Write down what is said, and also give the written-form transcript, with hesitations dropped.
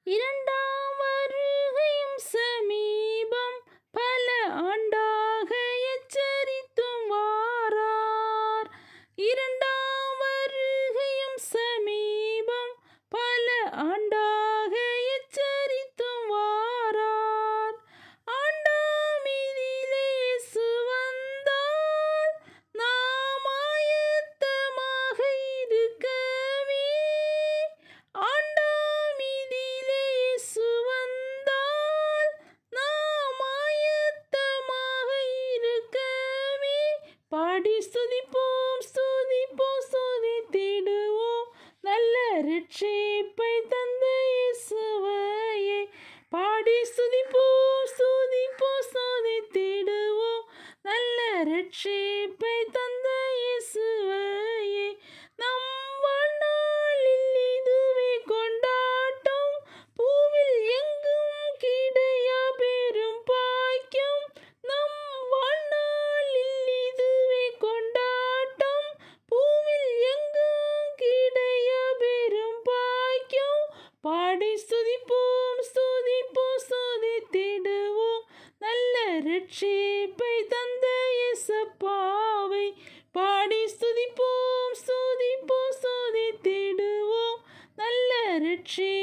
இரண்டாம் வருகையும் சமீபம், பல ஆண்டாக எச்சரித்தும் வாரார். இரண்டாம் வருகையும் சமீபம், பல ஆண்டாக எச்சரித்தும் வாரார். ஆண்டாமிதிலே இயேசு வந்தால் நாம் ஆயத்தமாக இருக்கவே. ஆண்டாமிதிலே இயேசு வந்தால் நாம் ஆயத்தமாக இருக்கவே. பாடி ஸ்துதிப்போம் ஸ்துதிப்போம் ஸ்துதித்திடுவோம் நல்ல இரட்சிப்பை தந்த இயேசுவையே. பாடி ஸ்துதிப்போம் ஸ்துதிப்போம் ஸ்துதித்திடுவோம் நல்ல இரட்சிப்பை தந்த இயேசுவையே. நம் வாழ்நாளில் இதுவே கொண்டாட்டம், பூவில் எங்கும் கிடையா பெரும் பாக்கியம். நம் வாழ்நாளில் இதுவே கொண்டாட்டம், பூவில் எங்கும் கிடையா பெரும் பாக்கியம். பாடி ஸ்துதிப்போம் ஸ்துதிப்போம் ஸ்துதித்திடுவோம் நல்ல இரட்சிப்பை தந்த இயேசப்பாவை. பாடி ஸ்துதிப்போம் ஸ்துதிப்போம் ஸ்துதித்திடுவோம் நல்ல இரட்சிப்பை